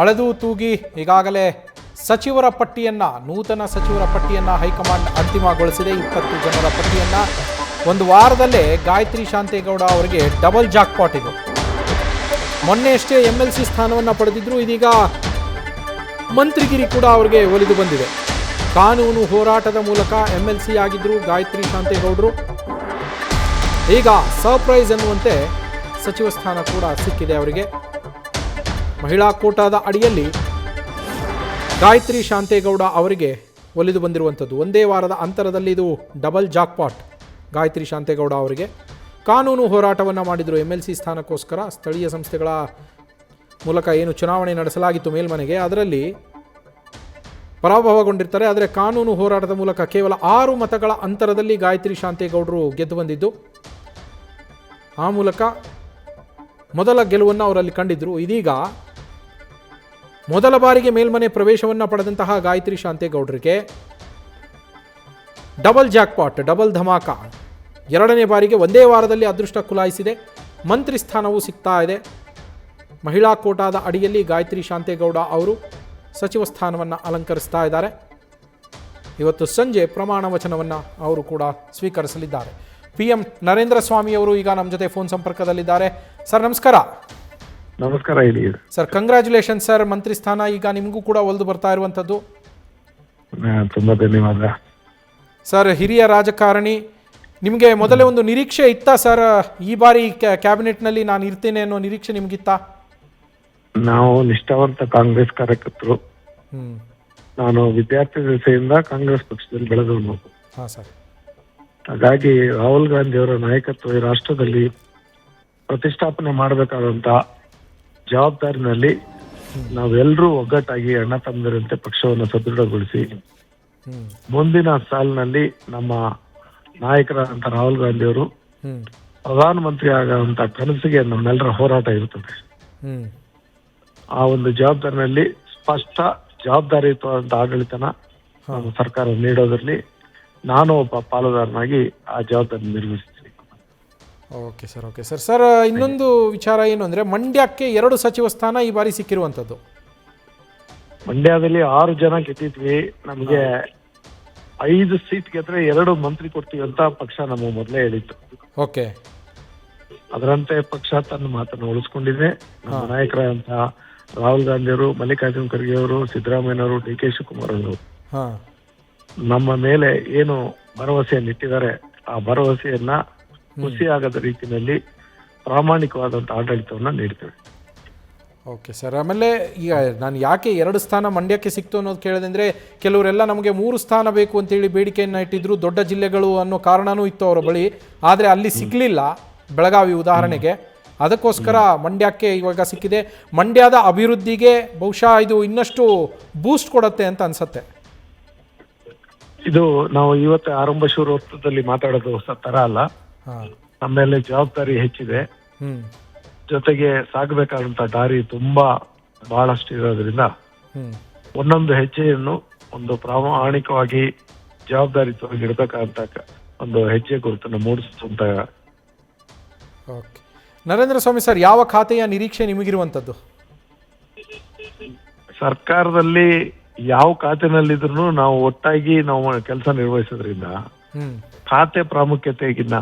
ಅಳೆದು ತೂಗಿ ಈಗಾಗಲೇ ಸಚಿವರ ಪಟ್ಟಿಯನ್ನು ನೂತನ ಸಚಿವರ ಪಟ್ಟಿಯನ್ನು ಹೈಕಮಾಂಡ್ ಅಂತಿಮಗೊಳಿಸಿದೆ. 20 ಜನರ ಪಟ್ಟಿಯನ್ನು ಒಂದು ವಾರದಲ್ಲೇ ಗಾಯತ್ರಿ ಶಾಂತೇಗೌಡ ಅವರಿಗೆ ಡಬಲ್ ಜಾಕ್ಪಾಟ್ ಇದು. ಮೊನ್ನೆಯಷ್ಟೇ MLC ಸ್ಥಾನವನ್ನು ಪಡೆದಿದ್ರು, ಇದೀಗ ಮಂತ್ರಿಗಿರಿ ಕೂಡ ಅವರಿಗೆ ಒಲಿದು ಬಂದಿದೆ. ಕಾನೂನು ಹೋರಾಟದ ಮೂಲಕ MLC ಆಗಿದ್ರು ಗಾಯತ್ರಿ ಶಾಂತೇಗೌಡರು. ಈಗ ಸರ್ಪ್ರೈಸ್ ಎನ್ನುವಂತೆ ಸಚಿವ ಸ್ಥಾನ ಕೂಡ ಸಿಕ್ಕಿದೆ ಅವರಿಗೆ. ಮಹಿಳಾ ಕೋಟಾದ ಅಡಿಯಲ್ಲಿ ಗಾಯತ್ರಿ ಶಾಂತೇಗೌಡ ಅವರಿಗೆ ಒಲಿದು ಬಂದಿರುವಂಥದ್ದು. ಒಂದೇ ವಾರದ ಅಂತರದಲ್ಲಿ ಇದು ಡಬಲ್ ಜಾಕ್ಪಾಟ್ ಗಾಯತ್ರಿ ಶಾಂತೇಗೌಡ ಅವರಿಗೆ. ಕಾನೂನು ಹೋರಾಟವನ್ನು ಮಾಡಿದರು MLC ಸ್ಥಾನಕ್ಕೋಸ್ಕರ. ಸ್ಥಳೀಯ ಸಂಸ್ಥೆಗಳ ಮೂಲಕ ಏನು ಚುನಾವಣೆ ನಡೆಸಲಾಗಿತ್ತು ಮೇಲ್ಮನೆಗೆ, ಅದರಲ್ಲಿ ಪರಾಭವಗೊಂಡಿರ್ತಾರೆ. ಆದರೆ ಕಾನೂನು ಹೋರಾಟದ ಮೂಲಕ ಕೇವಲ 6 ಮತಗಳ ಅಂತರದಲ್ಲಿ ಗಾಯತ್ರಿ ಶಾಂತೇಗೌಡರು ಗೆದ್ದು ಬಂದಿದ್ದು. ಆ ಮೂಲಕ ಮೊದಲ ಗೆಲುವನ್ನು ಅವರಲ್ಲಿ ಕಂಡಿದ್ದರು. ಇದೀಗ ಮೊದಲ ಬಾರಿಗೆ ಮೇಲ್ಮನೆ ಪ್ರವೇಶವನ್ನು ಪಡೆದಂತಹ ಗಾಯತ್ರಿ ಶಾಂತೇಗೌಡರಿಗೆ ಡಬಲ್ ಜಾಕ್ಪಾಟ್, ಡಬಲ್ ಧಮಾಕ. 2ನೇ ಬಾರಿಗೆ ಒಂದೇ ವಾರದಲ್ಲಿ ಅದೃಷ್ಟ ಕುಲಾಯಿಸಿದೆ. ಮಂತ್ರಿ ಸ್ಥಾನವೂ ಸಿಗ್ತಾ ಇದೆ. ಮಹಿಳಾ ಕೋಟಾದ ಅಡಿಯಲ್ಲಿ ಗಾಯತ್ರಿ ಶಾಂತೇಗೌಡ ಅವರು ಸಚಿವ ಸ್ಥಾನವನ್ನು ಅಲಂಕರಿಸ್ತಾ ಇದ್ದಾರೆ. ಇವತ್ತು ಸಂಜೆ ಪ್ರಮಾಣ ವಚನವನ್ನು ಅವರು ಕೂಡ ಸ್ವೀಕರಿಸಲಿದ್ದಾರೆ. PM ನರೇಂದ್ರ ಸ್ವಾಮಿ ಅವರು ಈಗ ನಮ್ಮ ಜೊತೆ ಫೋನ್ ಸಂಪರ್ಕದಲ್ಲಿದ್ದಾರೆ. ಸರ್ ನಮಸ್ಕಾರ. ನಮಸ್ಕಾರ. ಹೇಳಿ ಸರ್. ಕಂಗ್ರ್ಯಾಚುಲೇಷನ್ ಸರ್, ಮಂತ್ರಿ ಸ್ಥಾನ ಈಗ ನಿಮಗೂ ಕೂಡ ಒಲಿದು ಬರ್ತಾ ಇರುವಂಥದ್ದು. ತುಂಬಾ ಧನ್ಯವಾದ ಸರ್. ಹಿರಿಯ ರಾಜಕಾರಣಿ, ನಿಮಗೆ ಮೊದಲೇ ಒಂದು ನಿರೀಕ್ಷೆ ಇತ್ತಾ ಸರ್, ಈ ಬಾರಿ ಕ್ಯಾಬಿನೆಟ್ನಲ್ಲಿ ನಾನು ಇರ್ತೇನೆ ಅನ್ನೋ ನಿರೀಕ್ಷೆ ನಿಮಗಿತ್ತಾ? ನಾವು ನಿಷ್ಠಾವಂತ ಕಾಂಗ್ರೆಸ್ ಕಾರ್ಯಕರ್ತರು. ನಾನು ವಿದ್ಯಾರ್ಥಿ ದೆಸೆಯಿಂದ ಕಾಂಗ್ರೆಸ್ ಪಕ್ಷದಲ್ಲಿ ಬೆಳೆದವನು. ಹಾಂ ಸರ್. ಹಾಗಾಗಿ ರಾಹುಲ್ ಗಾಂಧಿ ಅವರ ನಾಯಕತ್ವ ಈ ರಾಷ್ಟ್ರದಲ್ಲಿ ಪ್ರತಿಷ್ಠಾಪನೆ ಮಾಡಬೇಕಾದಂತ ಜವಾಬ್ದಾರಿನಲ್ಲಿ ನಾವೆಲ್ಲರೂ ಒಗ್ಗಟ್ಟಾಗಿ ಅಣ್ಣ ತಮ್ಮಂದಿರಂತೆ ಪಕ್ಷವನ್ನು ಸದೃಢಗೊಳಿಸಿ ಮುಂದಿನ ಸಾಲಿನಲ್ಲಿ ನಮ್ಮ ನಾಯಕರಾದಂತ ರಾಹುಲ್ ಗಾಂಧಿ ಅವರು ಪ್ರಧಾನಮಂತ್ರಿ ಆಗುವಂತ ಕನಸಿಗೆ ನಮ್ಮೆಲ್ಲರ ಹೋರಾಟ ಇರುತ್ತದೆ. ಆ ಒಂದು ಜವಾಬ್ದಾರಿನಲ್ಲಿ ಸ್ಪಷ್ಟ ಜವಾಬ್ದಾರಿಯುತವಾದಂತ ಆಡಳಿತನ ನಮ್ಮ ಸರ್ಕಾರ ನೀಡೋದ್ರಲ್ಲಿ ನಾನು ಒಬ್ಬ ಪಾಲುದಾರನಾಗಿ ಆ ಜವಾಬ್ದಾರಿ ನಿರ್ವಹಿಸ್ತೀನಿ. Okay sir. Okay sir. Sir, ಇನ್ನೊಂದು ವಿಚಾರ ಏನು ಅಂದರೆ, ಮಂಡ್ಯಕ್ಕೆ 2 ಸಚಿವ ಸ್ಥಾನ ಈ ಬಾರಿ ಸಿಕ್ಕಿರುವಂಥದ್ದು. ಮಂಡ್ಯದಲ್ಲಿ 6 ಜನ ಗೆದ್ದಿದ್ವಿ. ನಮಗೆ 5 ಸೀಟ್ ಗೆದ್ರೆ 2 ಮಂತ್ರಿ ಕೊಡ್ತೀವಿ ಅಂತ ಪಕ್ಷ ನಮ್ಮ ಮೊದಲೇ ಹೇಳಿತ್ತು. ಓಕೆ. ಅದರಂತೆ ಪಕ್ಷ ತನ್ನ ಮಾತನ್ನು ಉಳಿಸ್ಕೊಂಡಿದೆ. ನಮ್ಮ ನಾಯಕರಾದಂತಹ ರಾಹುಲ್ ಗಾಂಧಿ ಅವರು, ಮಲ್ಲಿಕಾರ್ಜುನ್ ಖರ್ಗೆ ಅವರು, ಸಿದ್ದರಾಮಯ್ಯನವರು, DK ಶಿವಕುಮಾರ್ ಅವರು ನಮ್ಮ ಮೇಲೆ ಏನು ಭರವಸೆಯನ್ನು ಇಟ್ಟಿದ್ದಾರೆ, ಆ ಭರವಸೆಯನ್ನ ಹುಸಿಯಾಗದ ರೀತಿಯಲ್ಲಿ ಪ್ರಾಮಾಣಿಕವಾದಂತ ಆಡಳಿತವನ್ನ ನೀಡ್ತೇವೆ. Okay sir. ಆಮೇಲೆ ಈಗ ನಾನು ಯಾಕೆ 2 ಸ್ಥಾನ ಮಂಡ್ಯಕ್ಕೆ ಸಿಕ್ತು ಅನ್ನೋದು ಕೇಳಿದೆ ಅಂದರೆ, ಕೆಲವರೆಲ್ಲ ನಮಗೆ 3 ಸ್ಥಾನ ಬೇಕು ಅಂತೇಳಿ ಬೇಡಿಕೆಯನ್ನು ಇಟ್ಟಿದ್ರು. ದೊಡ್ಡ ಜಿಲ್ಲೆಗಳು ಅನ್ನೋ ಕಾರಣನೂ ಇತ್ತು ಅವರ ಬಳಿ. ಆದರೆ ಅಲ್ಲಿ ಸಿಗಲಿಲ್ಲ, ಬೆಳಗಾವಿ ಉದಾಹರಣೆಗೆ. ಅದಕ್ಕೋಸ್ಕರ ಮಂಡ್ಯಕ್ಕೆ ಇವಾಗ ಸಿಕ್ಕಿದೆ. ಮಂಡ್ಯದ ಅಭಿವೃದ್ಧಿಗೆ ಬಹುಶಃ ಇದು ಇನ್ನಷ್ಟು ಬೂಸ್ಟ್ ಕೊಡುತ್ತೆ ಅಂತ ಅನ್ಸುತ್ತೆ. ಇದು ನಾವು ಇವತ್ತು ಆರಂಭ ಶುರುವತ್ತದಲ್ಲಿ ಮಾತಾಡೋದು ಹೊಸ ತರ ಅಲ್ಲ. ನಮ್ಮೇಲೆ ಜವಾಬ್ದಾರಿ ಹೆಚ್ಚಿದೆ. ಜೊತೆಗೆ ಸಾಗಬೇಕಾದಂತ ದಾರಿ ತುಂಬಾ ಬಹಳಷ್ಟು ಇರೋದ್ರಿಂದ ಒಂದೊಂದು ಹೆಜ್ಜೆಯನ್ನು ಒಂದು ಪ್ರಾಮಾಣಿಕವಾಗಿ ಜವಾಬ್ದಾರಿಯುತವಾಗಿ ಇಡಬೇಕಾದಂತ ಒಂದು ಹೆಜ್ಜೆ ಗುರುತನ್ನು ಮೂಡಿಸುವಂತ. ಓಕೆ. ನರೇಂದ್ರ ಸ್ವಾಮಿ ಸರ್, ಯಾವ ಖಾತೆಯ ನಿರೀಕ್ಷೆ ನಿಮಗಿರುವಂಥದ್ದು? ಸರ್ಕಾರದಲ್ಲಿ ಯಾವ ಖಾತೆನಲ್ಲಿದ್ರು ನಾವು ಒಟ್ಟಾಗಿ ನಾವು ಕೆಲಸ ನಿರ್ವಹಿಸೋದ್ರಿಂದ ಖಾತೆ ಪ್ರಾಮುಖ್ಯತೆಗಿನ್ನ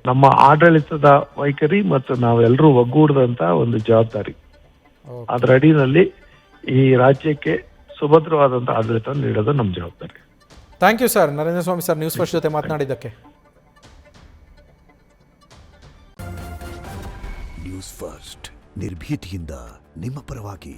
ನಮ್ಮ ಆಡಳಿತದ ವೈಖರಿ ಮತ್ತು ನಾವೆಲ್ಲರೂ ಒಗ್ಗೂಡದಂತ ಒಂದು ಜವಾಬ್ದಾರಿ, ಅದರ ಅಡಿನಲ್ಲಿ ಈ ರಾಜ್ಯಕ್ಕೆ ಸುಭದ್ರವಾದಂತ ಆಡಳಿತ ನೀಡೋದು ನಮ್ಮ ಜವಾಬ್ದಾರಿ. Thank you sir, Narendra Swamy sir, news first ಜೊತೆ ಮಾತನಾಡಿದ್ದಕ್ಕೆ. ನ್ಯೂಸ್ ಫಸ್ಟ್ ನಿರ್ಭೀತಿಯಿಂದ ನಿಮ್ಮ ಪರವಾಗಿ.